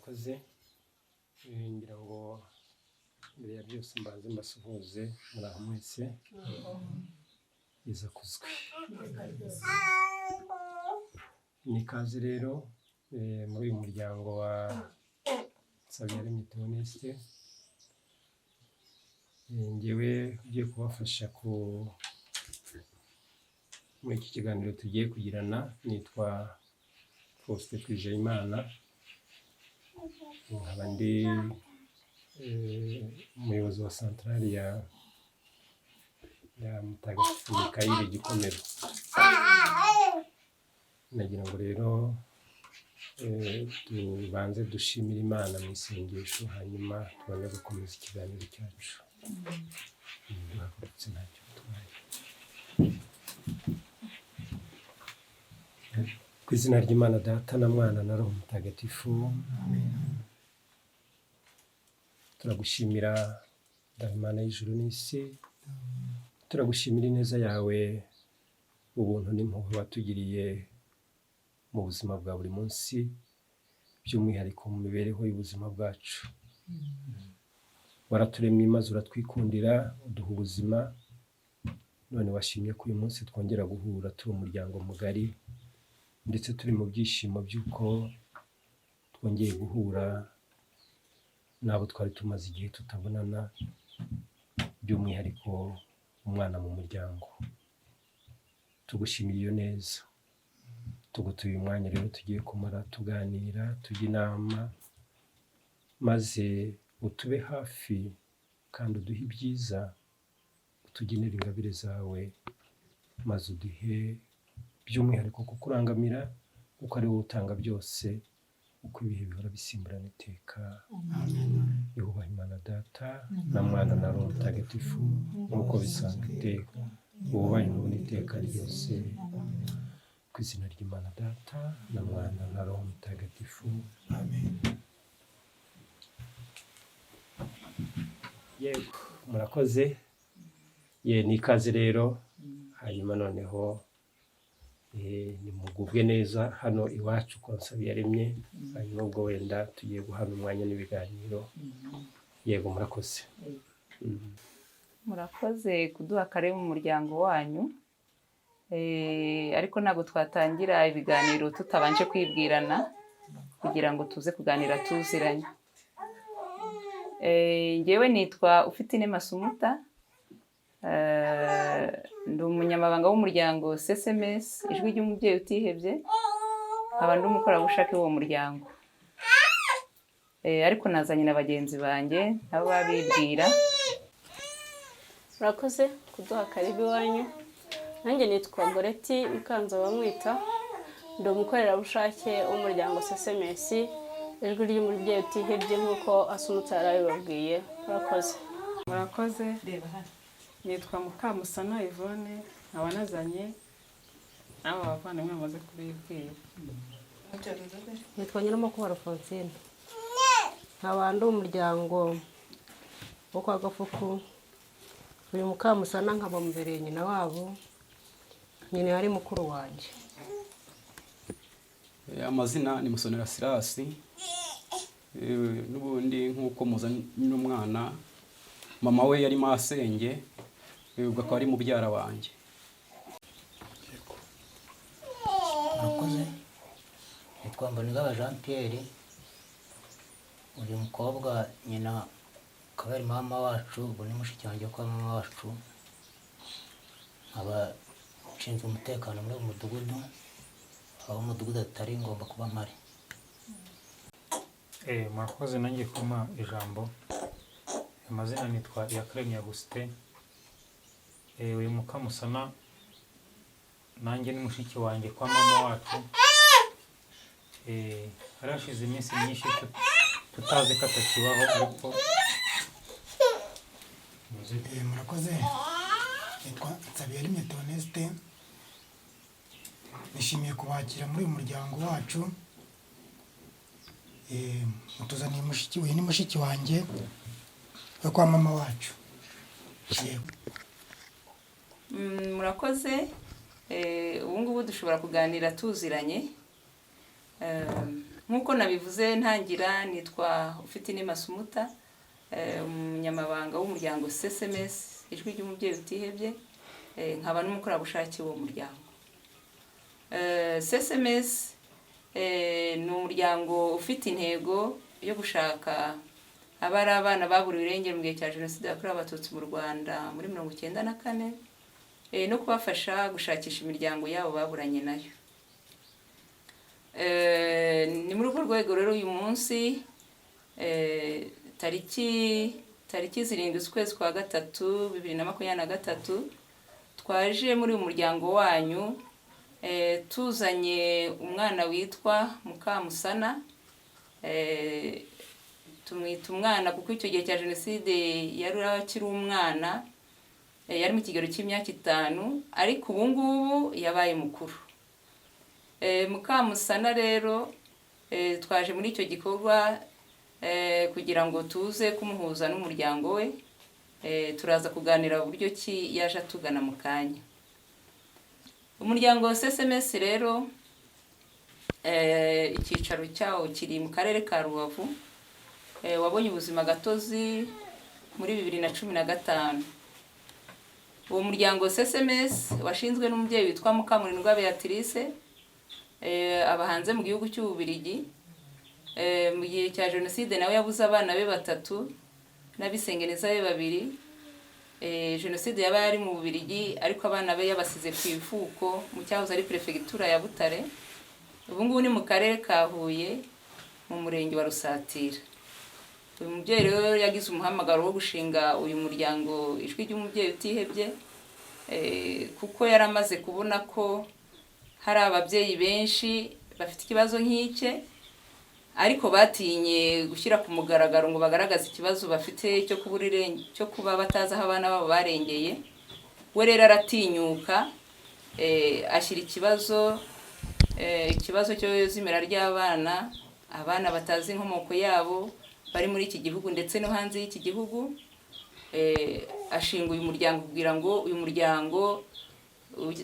murakoze ngira ngo mbere ya byose mbanze mbasuhuze muri aho mwese izakuzwe ni kazi rero muri uyu muryango wa Nsabiyaremye Theoneste ngewe ugiye kubafasha muri iki kiganiro tugiye kugirana nitwa Faustin Twijeyimana nkaba ndi umuyobozi wa santarari ya Mutagatifu Mikayeli Gikomero. Nagira ngo rero tubanze dushimire Imana mu isengesho hanyuma tubone gukomeza ikiganiro cyacu. Duhagurutse ntacyo bitwaye. Ku izina ry'Imana Data na Mwana na Roho Mutagatifu. Turagushimira Imana y'ijuru n'isi, turagushimira ineza yawe, ubuntu n'impuhwe watugiriye mu buzima bwa buri munsi, by'umwihariko mu mibereho y'ubuzima bwacu. Waraturemye maze uratwikundira, uduha ubuzima, none washimye ko uyu munsi twongera guhura turi umuryango mugari, ndetse turi mu byishimo by'uko twongeye guhura n'abo twari tumaze igihe tutabonana, by'umwihariko umwana mu muryango. Tugushimiye iyo neza, tugutuye umwanya rero tugiye kumara tuganira, tujya inama, maze utube hafi kandi uduhe ibyiza, utugenere ingabire zawe, maze uduhe by'umwihariko kukurangamira, kuko ari wowe utanga byose, uko ibihe bihora bisimburana iteka. Yubaha Imana Data na Mwana na Roho Mutagatifu, nk'uko bisanzwe iteka, wubahe n'ubu iteka ryose. Ku izina ry'Imana Data na Mwana na Roho Mutagatifu. Amen. Yego, murakoze. Ni ikaze rero, hanyuma noneho nimugubwe neza hano iwacu kwa Nsabiyaremye, hanyuma ubwo wenda tugiye guhana umwanya n'ibiganiro. Yego, murakoze. Murakoze kuduha kare mu muryango wanyu, ariko ntabwo twatangira ibiganiro tutabanje kwibwirana kugira ngo tuze kuganira tuziranye. Ngewe nitwa Ufitine Masumuta, ndi umunyamabanga w'umuryango CCMS Ijwi ry'Umubyeyi Utihebye, nkaba ndi umukorerabushake w'uwo muryango. Ariko nazanye na bagenzi banjye nabo babibwira. Murakoze kuduha karibu iwanyu. Nanjye nitwa Goreti Mukanzabamwita, ndi umukorerabushake w'umuryango CCMS Ijwi ry'Umubyeyi Utihebye, nk'uko Asumuta yarabibabwiye. Murakoze. Murakoze. Nitwa Mukamusana Yvonne, nkaba nazanye n'abo bavandimwe bamaze kubibwira. Nitwa Nyiramakubara Francine, nkaba ndi umuryango wo kwa Gafuku. Uyu Mukamusana nkaba mubereye nyina wabo, nyina yari mukuru wanjye. Amazina ni Musonera Sirasi. N'ubundi nk'uko muzanye n'umwana, mama we yari masenge, ubwo akaba ari mubyara wanjye. Murakoze. Nitwa Mbonigaba Jean Pierre, uyu mukobwa nyina akaba ari mama wacu, ubwo ni mushiki wanjye kwa mama wacu. Nkaba nshinzwe umutekano muri uyu mudugudu, aho umudugudu atari ngomba kuba mpari. Murakoze, nanjye kuma ijambo. Amazina nitwa Iyakaremye Augustin. Uyu Mukamusana nanjye ni mushiki wanjye kwa mama wacu. Harashize iminsi myinshi tutazi ko atakibaho, ariko murakoze. Nitwa Nsabiyaremye Theoneste, nishimiye kubakira muri uyu muryango wacu. Mutuzaniye mushiki we, ni mushiki wanjye we kwa mama wacu. Murakoze. Ubu ngubu dushobora kuganira tuziranye. nk'uko nabivuze ntangira nitwa Ufitini Masumuta, umunyamabanga w'umuryango SSMS ijwi ry'umubyeyi utihebye, nkaba n'umukorerabushake w'uwo muryango. SSMS ni umuryango ufite intego yo gushaka abari abana baburiwe irengero mu gihe cya Jenoside yakorewe Abatutsi mu Rwanda muri 1994, no kubafasha gushakisha imiryango yabo baburanye nayo. Ni muri urwo rwego rero uyu munsi tariki 7 z'ukwezi kwa gatatu 2023 twaje muri uyu muryango wanyu tuzanye umwana witwa Mukamusana. Tumwita umwana kuko icyo gihe cya Jenoside yari akiri umwana, yari mu kigero cy'imyaka 5, ariko ubu ngubu yabaye mukuru. Mukamusana rero twaje muri icyo gikorwa kugira ngo tuze kumuhuza n'umuryango we. Turaza kuganira uburyo ki yaje atugana mu kanya. Umuryango wa SSMS rero icyicaro cyawo kiri mu karere ka Rubavu, wabonye ubuzima gatozi muri 2015. Uwo muryango SSMS washinzwe n'umubyeyi witwa Mukamurindwa Beatrice, aba hanze mu gihugu cy'Ububiligi. Mu gihe cya Jenoside nawe yabuze abana be 3 n'abisengeneza be 2. Jenoside yaba yari mu Bubiligi, ariko abana be yabasize ku ivuko mu cyahoze ari Prefecture ya Butare. Ubu ngubu ni mu karere ka Huye mu murenge wa Rusatira. Uyu mubyeyi rero yagize umuhamagaro wo gushinga uyu muryango ijwi ry'umubyeyi utihebye, kuko yari amaze kubona ko hari ababyeyi benshi bafite ikibazo nk'ike, ariko batinye gushyira ku mugaragaro ngo bagaragaze ikibazo bafite cyo kuba batazi aho abana babo barengeye. We rero aratinyuka, ashyira ikibazo cyo zimira ry'abana, abana batazi inkomoko yabo bari muri iki gihugu ndetse no hanze y'iki gihugu. Ashinga uyu muryango kugira ngo uyu muryango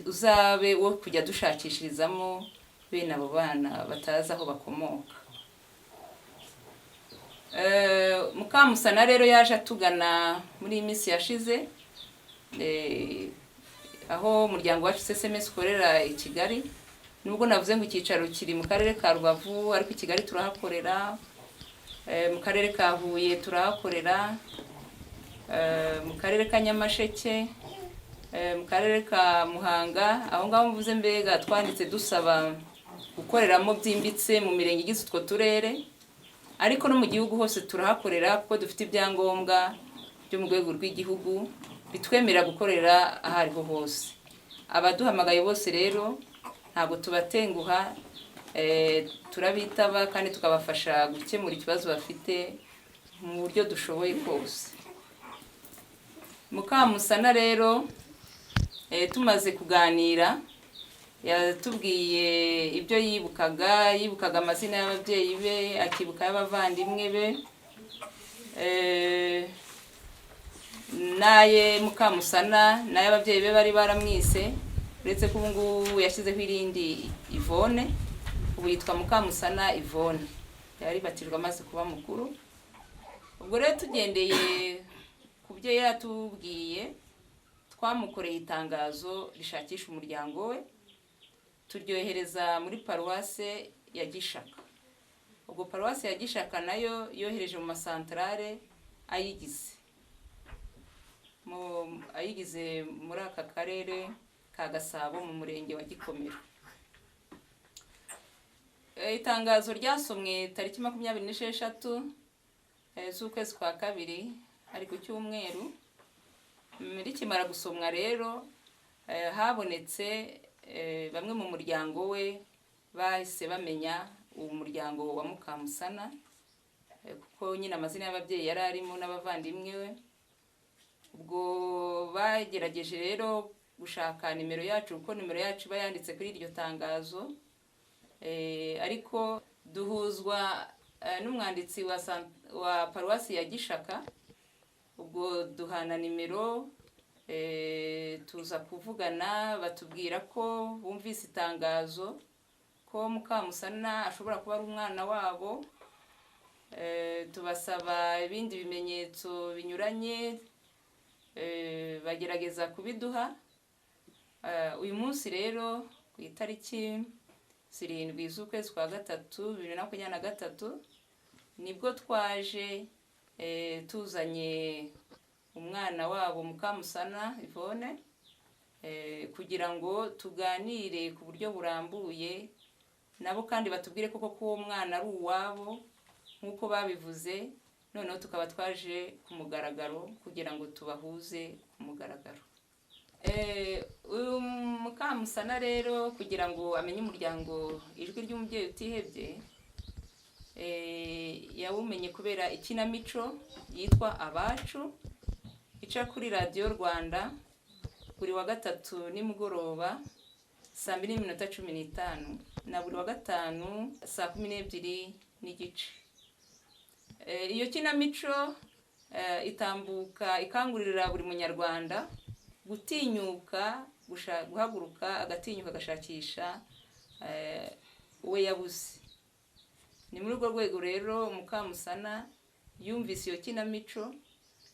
uzabe wo kujya dushakishirizamo bene abo bana batazi aho bakomoka. Mukamusana rero yaje atugana muri iyi minsi yashize, aho umuryango wacu SSMS ukorera i Kigali. Nubwo navuze ngo icyicaro kiri mu karere ka Rubavu, ariko i Kigali turahakorera, mu karere ka Huye turahakorera, mu karere ka Nyamasheke, mu karere ka Muhanga. Aho ngaho mvuze mbega twanditse dusaba gukoreramo byimbitse mu mirenge igize utwo turere, ariko no mu gihugu hose turahakorera kuko dufite ibyangombwa byo mu rwego rw'igihugu bitwemerera gukorera aho ariho hose. Abaduhamagaye bose rero ntabwo tubatenguha, turabitaba kandi tukabafasha gukemura ikibazo bafite mu buryo dushoboye kose. Mukamusana rero tumaze kuganira, yatubwiye ibyo yibukaga amazina y'ababyeyi be, akibuka y'abavandimwe be, naye Mukamusana n'ay'ababyeyi be bari baramwise, uretse ko ubu ngubu yashyizeho irindi Yvonne. Ubu yitwa Mukamusana Yvonne, yari batijwe amaze kuba mukuru. Ubwo rero tugendeye ku byo yatubwiye, twamukoreye itangazo rishakisha umuryango we, turyohereza muri paruwase ya Gishaka. Ubwo paruwase ya Gishaka nayo yohereje mu masantarare ayigize muri aka karere ka Gasabo mu murenge wa Gikomero. Itangazo ryasomwe tariki 26 z'ukwezi kwa kabiri, ari ku cyumweru. Rikimara gusomwa rero habonetse bamwe mu muryango we bahise bamenya uwo muryango wa Mukamusana, kuko nyine amazina y'ababyeyi yari arimo n'abavandimwe we. Ubwo bagerageje rero gushaka nimero yacu, kuko nimero yacu bayanditse kuri iryo tangazo, ariko duhuzwa n'umwanditsi wa paruwasi ya Gishaka. Ubwo duhana nimero, tuza kuvugana, batubwira ko bumvise itangazo ko ko Mukamusana ashobora kuba ari umwana wabo. Tubasaba ibindi bimenyetso binyuranye, bagerageza kubiduha. Uyu munsi rero ku itariki 7 z'ukwezi kwa gatatu 2023 nibwo twaje tuzanye umwana wabo Mukamusana Yvonne kugira ngo tuganire ku buryo burambuye nabo, kandi batubwire koko ko uwo mwana ari uwabo nk'uko babivuze. Noneho tukaba twaje ku mugaragaro kugira ngo tubahuze ku mugaragaro. Uyu Mukamusana rero kugira ngo amenye umuryango Ijwi ry'Umubyeyi Utihebye, yawumenye kubera ikinamico yitwa Abacu ica kuri Radio Rwanda buri wa gatatu nimugoroba saa 2:15 na buri wa gatanu saa 12:30. Iyo kinamico itambuka ikangurira buri munyarwanda gutinyuka, guhaguruka agatinyuka agashakisha uwe yabuze. Ni muri urwo rwego rero Mukamusana yumvise iyo kinamico,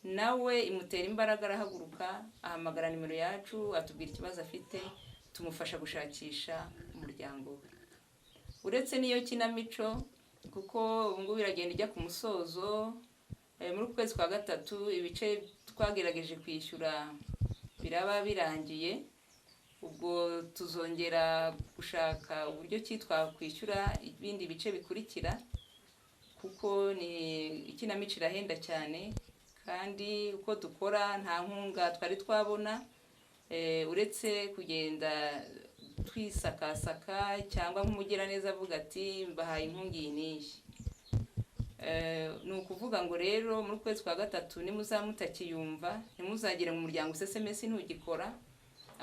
nawe imutera imbaraga, arahaguruka ahamagara nimero yacu atubwira ikibazo afite, tumufasha gushakisha umuryango we. Uretse n'iyo kinamico, kuko ubu ngubu iragenda ijya ku musozo, muri ukwezi kwa gatatu ibice twagerageje kwishyura biraba birangiye. Ubwo tuzongera gushaka uburyo ki twakwishyura ibindi bice bikurikira, kuko ni ikinamico irahenda cyane, kandi uko dukora nta nkunga twari twabona, uretse kugenda twisakasaka cyangwa nk'umugiraneza avuga ati mbahaye inkunga iyi n'iyi. Ni ukuvuga ngo rero muri ukwezi kwa gatatu nimuzamutakiyumva, ntimuzagere mu muryango SMS ntugikora,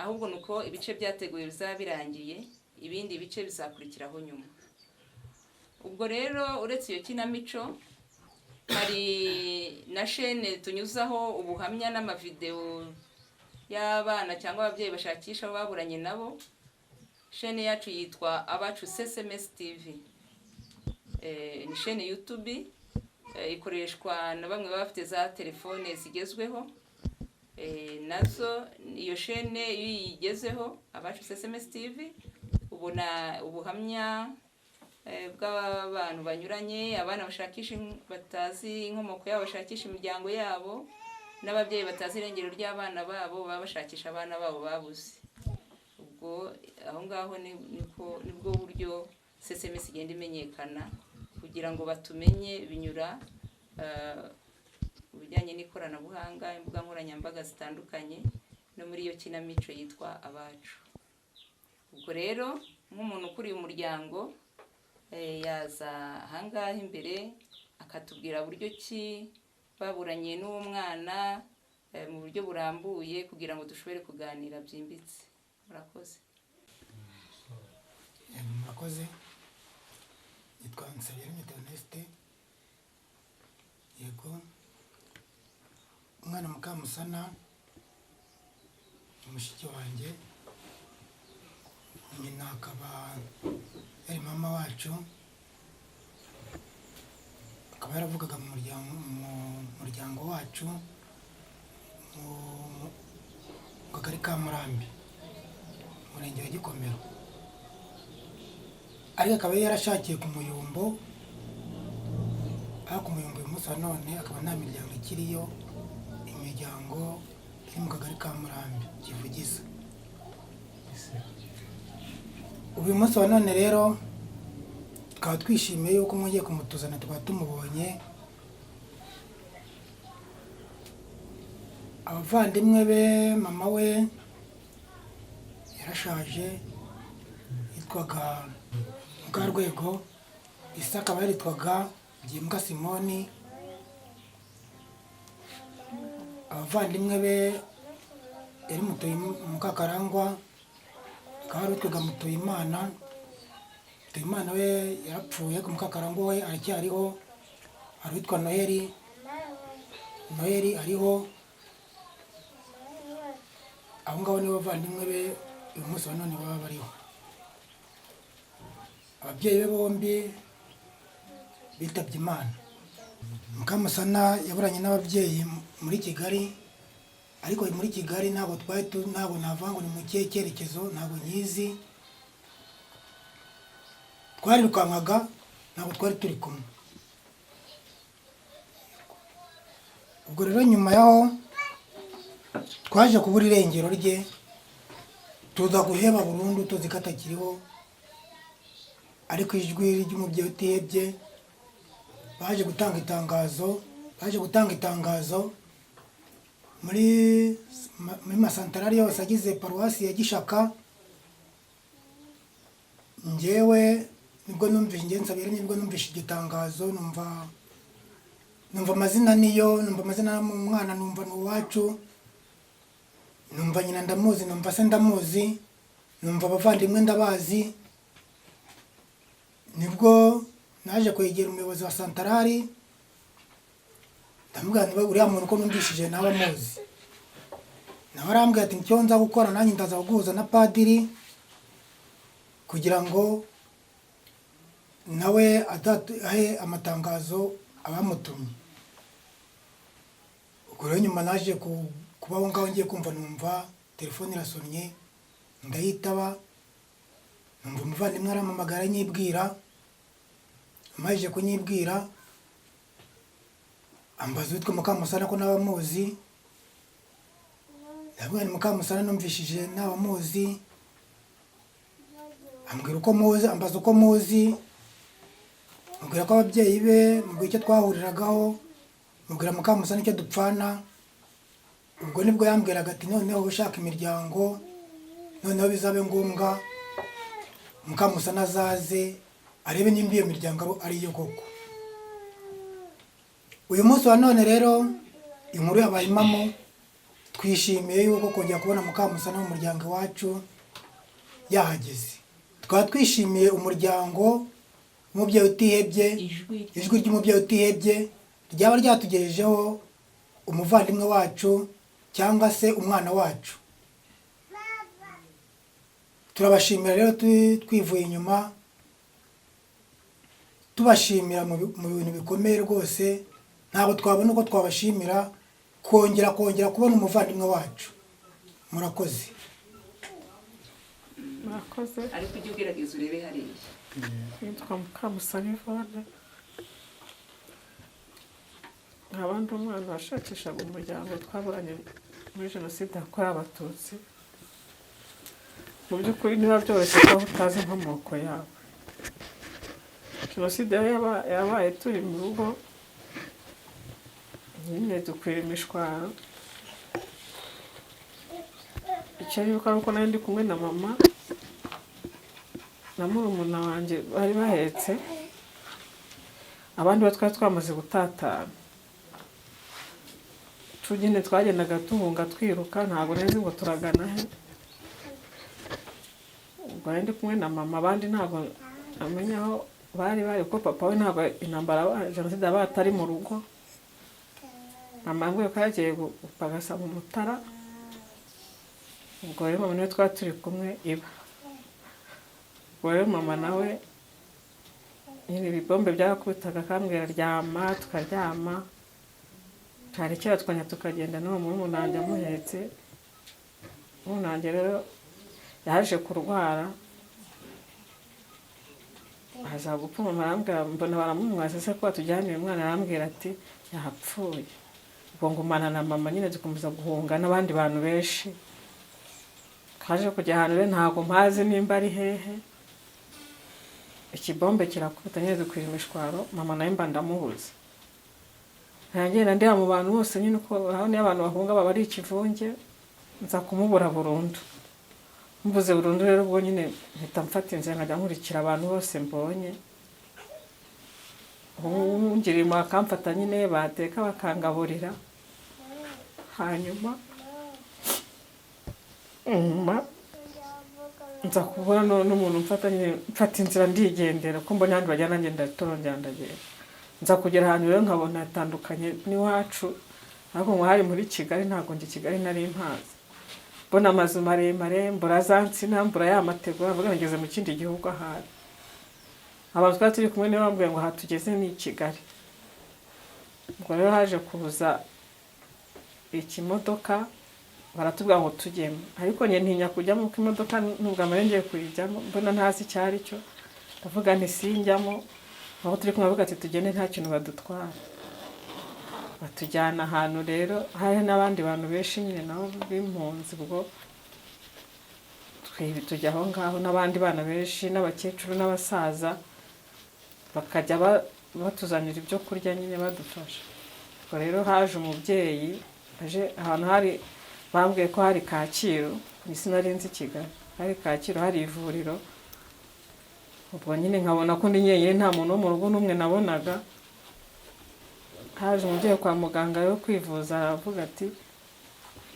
ahubwo nuko ibice byateguye bizaba birangiye, ibindi bice bizakurikiraho nyuma. Ubwo rero uretse iyo kinamico, hari na chaîne tunyuzaho ubuhamya n'amavideo y'abana cyangwa ababyeyi bashakisha abo baburanye nabo. Chaîne yacu yitwa Abacu SMS TV. Ni chaîne YouTube, ikoreshwa na bamwe baba bafite za telefone zigezweho. Nazo iyo chaîne iyo yigezeho Abacu SMS TV, ubona ubuhamya bw'abantu banyuranye, abana bashakisha batazi inkomoko yabo bashakisha imiryango yabo, n'ababyeyi batazi irengero ry'abana babo baba bashakisha abana babo babuze. Ubwo aho ngaho nibwo buryo SMS igenda imenyekana, kugira ngo batumenye binyura ubujyanye n'ikoranabuhanga, imbuga nkoranyambaga zitandukanye, no muri iyo kinamico yitwa Abacu. Ubwo rero nk'umuntu ukuriye umuryango yaza ahangaha imbere akatubwira buryo ki baburanye n'uwo mwana mu buryo burambuye, kugira ngo dushobore kuganira byimbitse. Murakoze. Murakoze. Nitwa Nsabiyaremye Theoneste. Yego, umwana Mukamusana umushiki wanjye, nyina akaba yari mama wacu, akaba yaravugaga mu muryango wacu mu kagari ka Murambi, umurenge wa Gikomero. Ariko akaba yarashakiye ku Muyumbo, aho ku Muyumbo uyu munsi wa none akaba nta miryango ikiriyo, imiryango iri mu kagari ka Murambi Kivugiza. Uyu munsi wa none rero tukaba twishimiye yuko mwongeye kumutuzana, tukaba tumubonye. Abavandimwe be, mama we yarashaje, yitwaga Mukarwego, ise akaba yaritwaga Gimbwa Simoni. Abavandimwe be yari Mukakarangwa, akaba yaritwaga Mutuyimana. Mutuyimana we yarapfuye, Mukakarangwa we aracyariho, hari uwitwa Noheli. Noheli ariho. Abo ngabo nibo bavandimwe be uyu munsi wa none baba bariho. ababyeyi be bombi bitabye Imana. Mukamusana yaburanye n'ababyeyi muri Kigali, ariko muri Kigali ntabwo navuga ngo ni mu kihe cyerekezo, ntabwo nyizi. Twarirukankaga, ntabwo twari turi kumwe. Ubwo rero nyuma yaho twaje kubura irengero rye, tuza guheba burundu tuzi ko atakiriho, ariko ijwi ry'umubyeyi utihebye baje gutanga itangazo muri masantarari yose agize paruwasi ya Gishaka. Njyewe nibwo numvise igitangazo, numva amazina niyo, numva amazina y'umwana, numva ni uwacu, numva nyina ndamuzi, numva se ndamuzi, numva abavandimwe ndabazi. Nibwo naje kwegera umuyobozi wa santarari, ndamubwira nti uriya muntu ko numvishije nawe amuzi. Nawe arambwira ati icyo nza gukora nanjye ndaza kuguhuza na padiri kugira ngo nawe ahe amatangazo abamutumye. Ubwo rero nyuma naje kubaho ngaho, ngiye kumva numva telefone irasonnye, ndayitaba, numva umuvandimwe arampamagara anyibwira. Amajije kunyibwira ambaza witwa Mukamusana ko n'abamuzi. Ndabwira ni Mukamusana numvishije n'abamuzi. Ambwira uko muzi, ambaza uko muzi, mubwira ko ababyeyi be, mubwira icyo twahuriragaho, mubwira Mukamusana icyo dupfana. Ubwo nibwo yambwiraga ati noneho ushaka imiryango, noneho bizabe ngombwa Mukamusana azaze arebe nimba iyo miryango ari yo koko. Uyu munsi wa none rero inkuru yabaye impamo, twishimiye yuko kongera kubona Mukamusana mu muryango wacu yahageze. Tukaba twishimiye umuryango w'umubyeyi utihebye, ijwi ry'umubyeyi utihebye ryaba ryatugejejeho umuvandimwe wacu cyangwa se umwana wacu. Turabashimira rero twivuye inyuma, tubashimira mu bintu bikomeye rwose. Ntabwo twabona uko twabashimira kongera kubona umuvandimwe wacu. Murakoze. ariko ujye ugerageza urebe hariya. Nitwa Mukamusana Yvonne, abandi umwana washakishaga umuryango twaburanye muri Jenoside yakorewe Abatutsi. Mu by'ukuri niba byoroshye ko utazi inkomoko yabo. Jenoside yabaye turi mu rugo, nyine dukwira imishwaro. Icyo yuko ari uko nari ndi kumwe na mama na murumuna wanjye bari bahetse, abandi twari twamaze gutatana. Nyine twagendaga tuhunga twiruka, ntabwo nzi ngo turagana he. Ubwo nari ndi kumwe na mama, abandi ntabwo amenya aho bari ko papa we ntabwo intambara Jenoside yabaye atari mu rugo. Mama yambwiye ko yagiye gupagasa mu Mutara. Ubwo rero mama niwe twari turi kumwe iba. Ubwo rero mama nawe nyine ibibombe byakubitaga akambwira ryama, tukaryama. Twarekera twanya tukagenda n'uwo murumuna wanjye amuhetse. Murumuna wanjye rero yaje kurwara, aza gupfa. Mama arambwira, mbona baramumwaza se ko batujyaniye umwana, arambwira ati yapfuye. Ubwo ngumana na mama nyine dukomeza guhunga n'abandi bantu benshi. Kaje kujya ahantu rero ntabwo mpazi nimba ari hehe. Ikibombe kirakubita nyine dukwira imishwaro, mama nawe mba ndamubuze. Nagenda ndeba mu bantu bose nyine uko urabona iyo abantu bahunga baba ari ikivunge, nza kumubura burundu. Mbuze burundu rero ubwo nyine mpita mfata inzira nkajya nkurikira abantu bose mbonye. Ngirimo akamfata nyine bateka bakangaburira. Hanyuma nza kubona n'umuntu mfata inzira ndigendera, ko mbona abandi bajyana ngenda torongera ndagenda. Nza kugera ahantu rero nkabona hatandukanye n'iwacu, ariko ngo hari muri Kigali, ntabwo njye Kigali nari mpazi. Mbona amazu maremare, mbura za nsina, mbura ya mategura, mvuga ngeze mu kindi gihugu ahari. abantu twari turi kumwe nibo bambwiye ngo aha tugeze ni i Kigali. Ubwo rero haje kuza ikimodoka baratubwira ngo tujyemo, ariko njye ntinya kujyamo kuko imodoka nubwo amara ngiye kuyijyamo mbona ntazi icyo ari cyo, ndavuga nti sinjyamo. Aho turi kumwe bavuga ati tugende nta kintu badutwara, batujyana ahantu rero hari n'abandi bantu benshi nyine nabo b'impunzi. Ubwo tujya aho ngaho n'abandi bana benshi n'abakecuru n'abasaza, bakajya batuzanira ibyo kurya nyine badufasha. Ubwo rero haje umubyeyi aje ahantu hari, bambwiye ko hari Kacyiru, sinari nzi Kigali, hari Kacyiru hari ivuriro. Ubwo nyine nkabona ko ndi nyenyine nta muntu wo mu rugo n'umwe nabonaga. Haje umubyeyi kwa muganga yo kwivuza, aravuga ati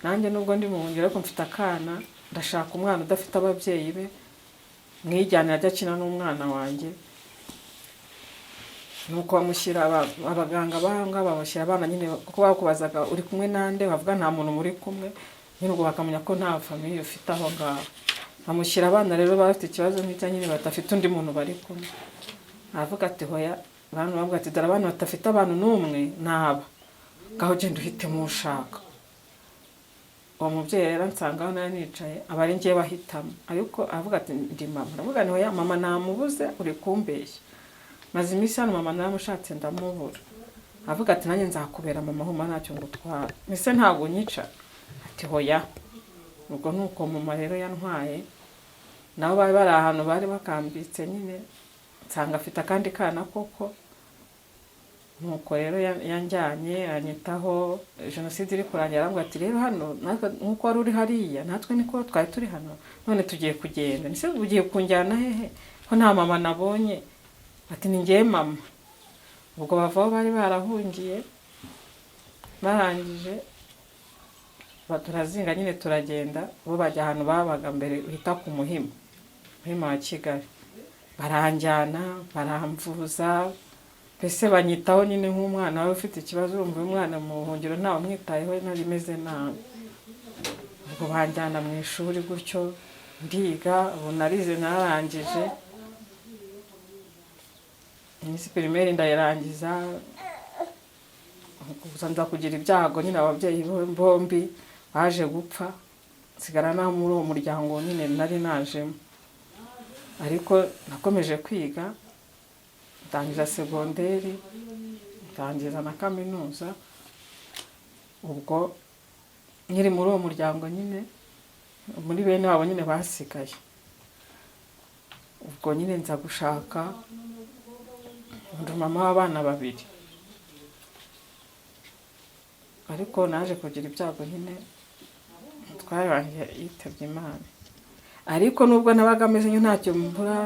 nanjye nubwo ndi mu buhungiro ariko mfite akana, ndashaka umwana udafite ababyeyi be, mwijyane ajya akina n'umwana wanjye. Nuko bamushyira abaganga banga babashyira abana nyine, kuko bakubazaga uri kumwe nande, bavuga nta muntu muri kumwe nyine, ubwo bakamenya ko nta famiye ufite aho ngaho. Bamushyira abana rero bafite ikibazo nk'icya nyine badafite undi muntu bari kumwe. Aravuga ati hoya, abantu bavuga ati dore abantu batafite abantu n'umwe naba, ngaho genda uhitemo ushaka. Uwo mubyeyi rero nsanga aho nari nicaye aba ari ngiye bahitamo, ariko aravuga ati ndi mama. Ndavuga nti hoya mama namubuze, uri kumbeshya, maze iminsi hano mama naramushatse ndamubura. Aravuga ati nanjye nzakubera mama huma ntacyo ngutwara, mise ntabwo nyica. Ati hoya. Ubwo nuko mama rero yantwaye, nabo bari bari ahantu bari bakambitse nyine, nsanga afite akandi kana koko. Nuko rero yanjyanye anyitaho, jenoside iri kurangira arambwira ati rero hano nkuko wari uri hariya natwe niko twari turi hano, none tugiye kugenda. Nise ugiye kunjyana hehe ko nta mama nabonye? Ati ni ngiye mama. Ubwo bavaho bari barahungiye, barangije turazinga nyine turagenda. Bo bajya ahantu babaga mbere uhita ku Muhima wa Kigali, baranjyana baramvuza, mbese banyitaho nyine nk'umwana wari ufite ikibazo. Urumva umwana mu buhungiro ntawe umwitayeho, nari meze nabi. Ubwo banjyana mu ishuri gutyo ndiga, ubu narize narangije iminsi primaire ndayirangiza. Gusa nza kugira ibyago nyine, ababyeyi bombi baje gupfa, nsigara naho muri uwo muryango nyine nari najemo. Ariko nakomeje kwiga, ndangiza segonderi, ndangiza na kaminuza. Ubwo nkiri muri uwo muryango nyine, muri bene wabo nyine basigaye. Ubwo nyine nza gushaka mama w'abana 2, ariko naje kugira ibyago nyine twarangiye yitabye Imana. Ariko nubwo nabaga ameze ntacyo mbura,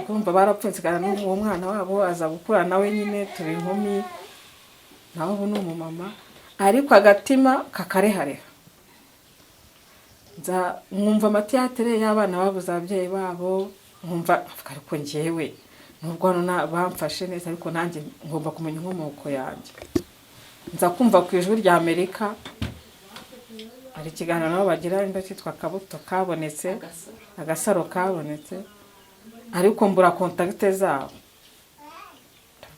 kumva barapfunsikana n'uwo mwana wabo aza gukura nawe nyine turi inkumi, nawe ubu ni umumama, ariko agatima kakarehareha. Nkumva amatiyatere y'abana babuze ababyeyi babo, nkumva ariko njyewe nubwo hano bamfashe neza, ariko nanjye ngomba kumenya inkomoko yanjye. Nza kumva ku ijwi rya Amerika hari ikiganiro nabo bagira inda cyitwa Akabuto kabonetse, agasaro kabonetse, ariko mbura kontakite zabo.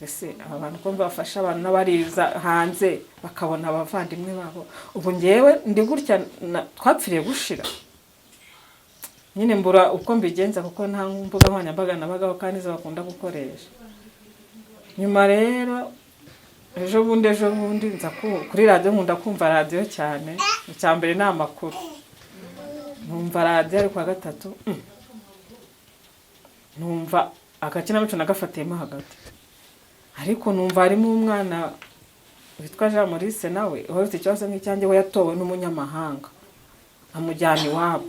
Ese abantu ko bafasha abantu n'abariza hanze bakabona abavandimwe babo, ubu ngewe ndi gutya twapfiriye gushira nyine mbura uko mbigenza, kuko nta mbuga nkoranyambaga nabagaho kandi zo bakunda gukoresha. Nyuma rero ejo bundi nza kuri radio, nkunda kumva radio cyane. Icyambere ni amakuru, numva radio ari kwa gatatu, numva agakinamico nagafatiyemo hagati, ariko numva harimo umwana witwa Jean Maurice, nawe ufite ikibazo nk'icyanjye, we yatowe n'umunyamahanga amujyana iwabo,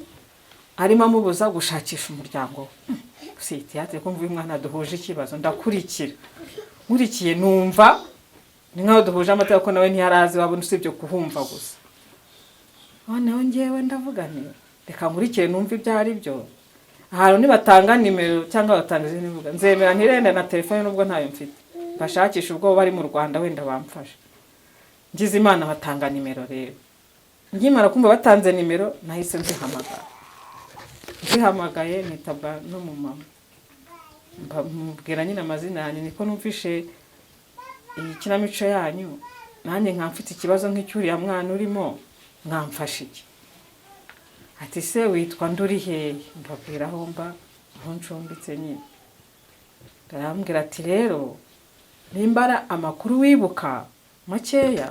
arimo amubuza gushakisha umuryango we. Si tiyate ko mvuye umwana duhuje ikibazo, ndakurikira nkurikiye numva ni nkaho duhuje amateka, ko nawe ntiyarazi wabona usibye kuhumva gusa. Noneho ngewe ndavuga nti reka nkurikire numva ibyo ari byo. Ahantu nibatanga nimero cyangwa batanga izindi mvuga, nzemera ntirenda na telefone nubwo ntayo mfite, bashakisha ubwo bari mu Rwanda wenda bamfasha. Ngize Imana batanga nimero rero. Ngimara kumva batanze nimero, nahise nzihamagaye nitabwa no mu mama. mubwira nyine amazina yanyu, niko numvishe iyi kinamico yanyu, nanjye mfite ikibazo nk'icyuriya mwana urimo, mwamfasha iki? Ati se witwa nduri hehe? Mbabwira aho mba, aho ncumbitse nyine. Arambwira ati rero nimba ari amakuru wibuka makeya,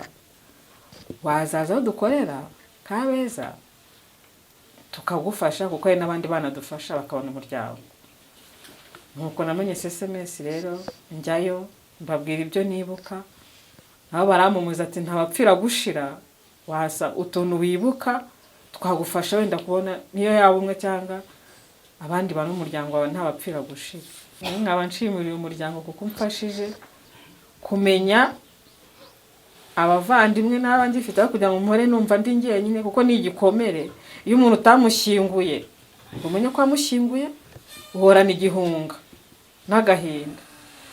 wazaza aho dukorera Kabeza tukagufasha, kuko hari n'abandi bana dufasha bakabona umuryango. Nuko namenye SMS rero njyayo, mbabwira ibyo nibuka, nabo baramumuza ati ntabapfira gushira, wasa utuntu wibuka twagufasha wenda kubona niyo yaba umwe cyangwa abandi bantu umuryango wawe ntabapfira gushira. Nkaba nshimira uyu muryango kuko umfashije kumenya abavandimwe n'abandi mfite kugira ngo mpore numva ndi njyenyine, kuko ni igikomere. Iyo umuntu utamushyinguye, umenye ko amushyinguye, uhorana igihunga n'agahinda.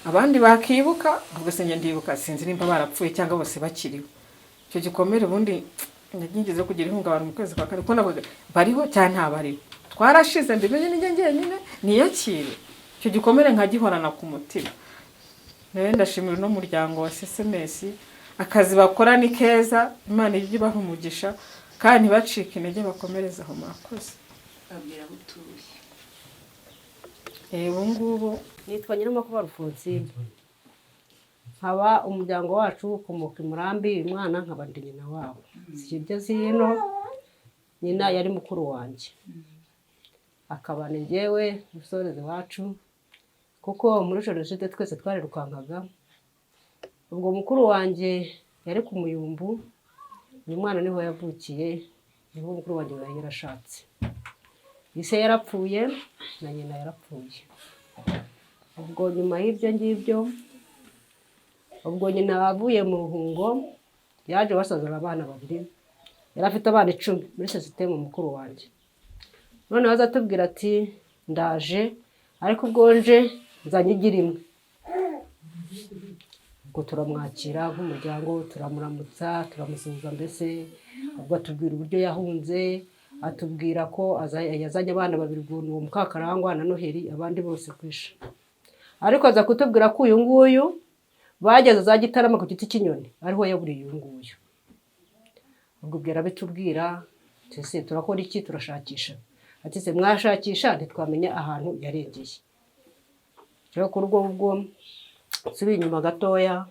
Abandi bakibuka, ubwo se njye ndibuka, sinzi nimba barapfuye cyangwa bose bakiriho. Icyo gikomere ubundi nagigeze kugira ihungabana mu kwezi kwa kane, ko navuga bariho cyane ntabariho. Twarashize mbimenye ni njyenyine niyakire. Icyo gikomere nkagihorana ku mutima. Nawe ndashimira no muryango wa SMS, akazi bakora ni keza, Imana ijye ibaha umugisha kandi ntibacike intege, bakomereza aho murakoze. babwira butuye. Ubu ngubu nitwa Nyiramakuba Alphonsine, nkaba umuryango wacu ukomoka i Murambi, uyu mwana nkaba ndi nyina wabo. Sibyo zino nyina yari mukuru wanjye, akaba ni njyewe musoreze wacu, kuko muri jenoside twese twarirukankaga. Ubwo mukuru wanjye yari ku Muyumbu, uyu mwana niho yavukiye, niho mukuru wanjye yari yarashatse. Ise yarapfuye na nyina yarapfuye. Ubwo nyuma y'ibyo ngibyo, ubwo nyina avuye mu ruhungo, yaje basazana abana babiri, yari afite abana 10 muri sisitemu mukuru wanjye. None waza atubwira ati ndaje, ariko ubwo nje nzanyigira imwe. Ubwo turamwakira nk'umuryango, turamuramutsa, turamusuhuza, mbese ubwo atubwira uburyo yahunze, atubwira ko yazanye abana babiri, uwo Mukakarangwa na Noheli, abandi bose kwisha. Ariko aza kutubwira ko uyu nguyu bageze za Gitarama ku giti cy'inyoni ariho yaburiye uyu nguyu. Ubwo bwira bitubwira, tese turakora iki? Turashakisha. Ati se mwashakisha ntitwamenya ahantu yarengeye. Cyo kuri ubwo subi inyuma gatoya,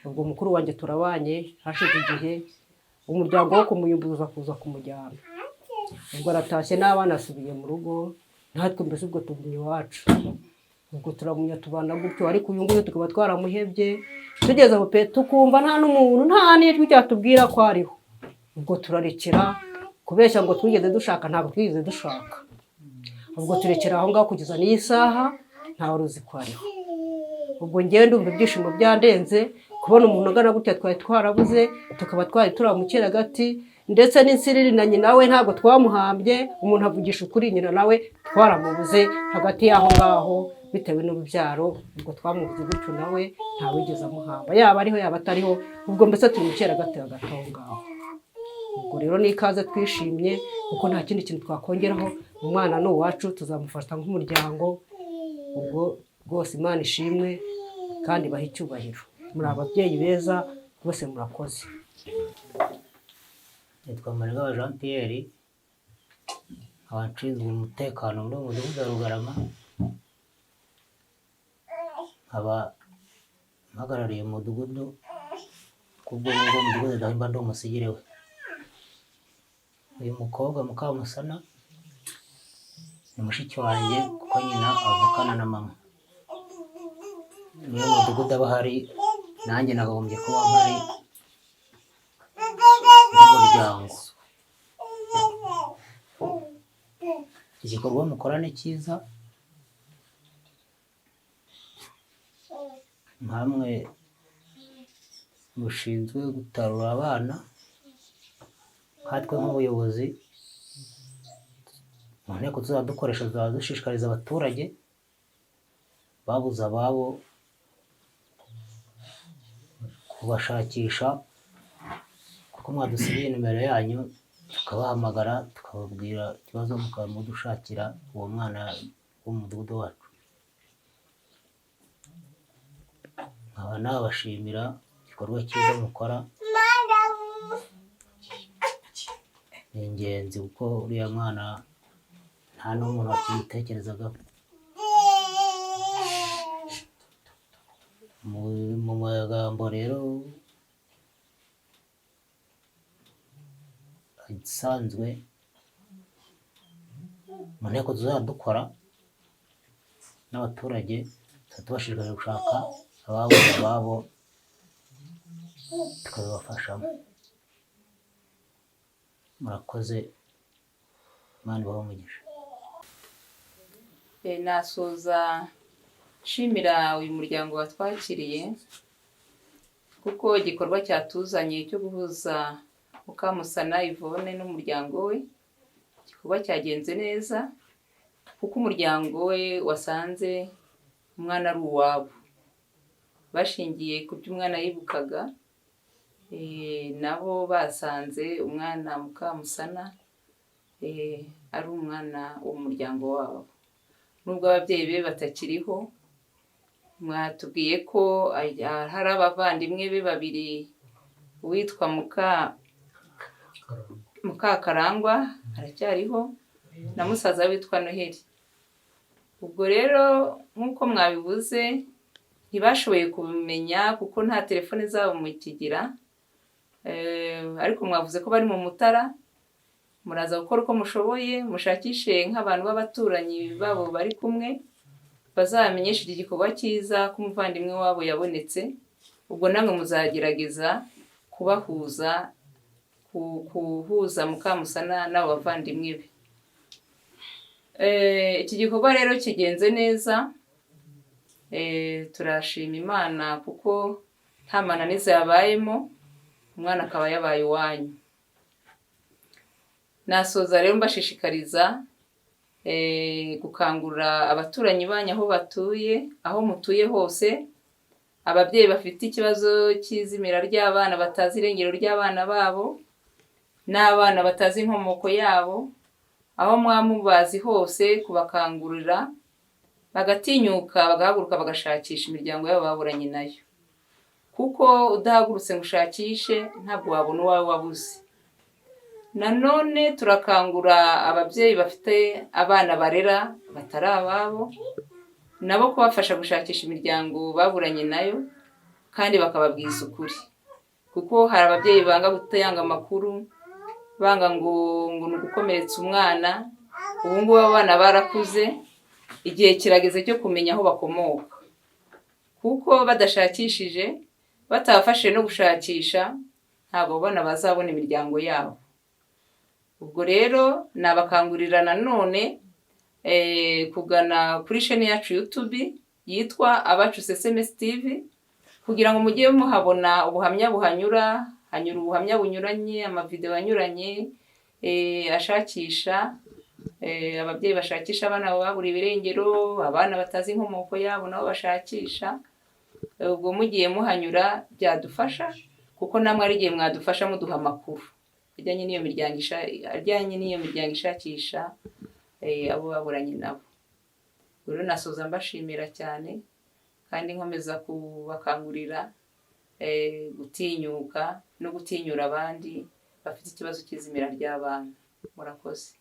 ubwo mukuru wanjye turabanye, hashize igihe umuryango wo kumuyumbuza kuza kumujyana. Ubwo aratashye n'abana asubiye mu rugo, natwe mbese ubwo tugumye iwacu. Ubwo turamunya tubana gutyo, ariko uyu nguyu tukaba twaramuhebye, tugeze aho pe tukumva nta n'umuntu, nta n'ijwi ryatubwira ko ariho. Ubwo turarekera kubeshya ngo twigeze dushaka, ntabwo twigeze dushaka. Ubwo turekera aho ngaho kugeza n'iyi saha ntawe ruzi ko ariho. Ubwo ngewe ndumva ibyishimo byandenze kubona umuntu ugana gutya twari twarabuze, tukaba twari turamukera gati, ndetse n'insiriri na nyina we ntabwo twamuhambye. Umuntu avugisha ukuri, nyina nawe twaramubuze hagati y'aho ngaho bitewe n'urubyaro. Ubwo twamubuze gutyo, nawe ntawigeze amuhamba, yaba ariho yaba atariho. Ubwo mbese tumukera gati hagati aho ngaho. Ubwo rero ni ikaze twishimye, kuko nta kindi kintu twakongeraho. Umwana ni uwacu, tuzamufasha nk'umuryango. Ubwo rwose Imana ishimwe kandi baha icyubahiro. Muri ababyeyi beza bose, murakoze. Nitwa Manigaba Jean Pierre, abashinzwe umutekano muri Mudugudu wa Rugarama, aba mpagarariye umudugudu, kubwo ngo umudugudu ndahimba ndi umusigire we. Uyu mukobwa Mukamusana ni mushiki wanjye, kuko nyina avukana na mama. Niyo mudugudu aba hari, nanjye nakagombye kuba mpari n'umuryango. Igikorwa mukora ni cyiza, nkamwe mushinzwe gutarura abana, nkatwe nk'ubuyobozi mu nteko tuzadukoresha, dushishikariza abaturage babuze ababo kubashakisha, kuko mwadusigiye nimero yanyu, tukabahamagara tukababwira ikibazo, mukamudushakira uwo mwana wo mu mudugudu wacu. nkaba nabashimira igikorwa cyiza mukora, ni ingenzi kuko uriya mwana nta n'umuntu wakibitekerezagaho. Mu magambo rero asanzwe mu nteko tuzajya dukora n'abaturage, tubashishikaje gushaka ababuze ababo tukabibafashamo. Murakoze, Imana ibahe umugisha. Nasoza nshimira uyu muryango watwakiriye kuko igikorwa cyatuzanye cyo guhuza Mukamusana Yvonne n'umuryango we, igikorwa cyagenze neza kuko umuryango we wasanze umwana ari uwabo, bashingiye ku byo umwana yibukaga, nabo basanze umwana Mukamusana ari umwana w'umuryango wabo. Nubwo ababyeyi be batakiriho, mwatubwiye ko hari abavandimwe be babiri, uwitwa Mukakarangwa aracyariho na musaza witwa Noheli. Ubwo rero nk'uko mwabivuze ntibashoboye kubimenya kuko nta telefone zabo mukigira, ariko mwavuze ko bari mu Mutara, muraza gukora uko mushoboye mushakishe nk'abantu b'abaturanyi babo bari kumwe, bazamenyesha iki gikorwa cyiza ko umuvandimwe wabo yabonetse. Ubwo namwe muzagerageza kubahuza, kuhuza Mukamusana n'abo bavandimwe be. Iki gikorwa rero kigenze neza, turashima Imana kuko nta mananiza yabayemo, umwana akaba yabaye iwanyu. Nasoza rero mbashishikariza gukangurira abaturanyi banyu aho batuye, aho mutuye hose, ababyeyi bafite ikibazo cy'izimira ry'abana batazi irengero ry'abana babo, n'abana batazi inkomoko yabo, aho mwamubazi hose kubakangurira bagatinyuka bagahaguruka bagashakisha imiryango yabo baburanye nayo, kuko udahagurutse ngo ushakishe ntabwo wabona uwawe wabuze. Nanone turakangura ababyeyi bafite abana barera batari ababo, nabo kubafasha gushakisha imiryango baburanye nayo kandi bakababwiza ukuri, kuko hari ababyeyi banga gutanga amakuru, banga ngo ni ugukomeretsa umwana. Ubu ngubu abana barakuze, igihe kirageze cyo kumenya aho bakomoka, kuko badashakishije, batabafashije no gushakisha, ntabwo abana bazabona imiryango yabo. Ubwo rero nabakangurira nanone kugana kuri chaîne yacu YouTube yitwa Abacu SMS TV, kugira ngo mujye muhabona ubuhamya buhanyura, hanyura ubuhamya bunyuranye, amavideo anyuranye, ashakisha ababyeyi bashakisha abana babura ibirengero, abana batazi inkomoko yabo nabo bashakisha. Ubwo mugiye muhanyura byadufasha, kuko namwe ari igihe mwadufasha muduha amakuru ajyanye n'iyo miryango ishakisha abo baburanye nabo. Rero nasoza mbashimira cyane kandi nkomeza kubakangurira gutinyuka no gutinyura abandi bafite ikibazo cy'izimira ry'abana. Murakoze.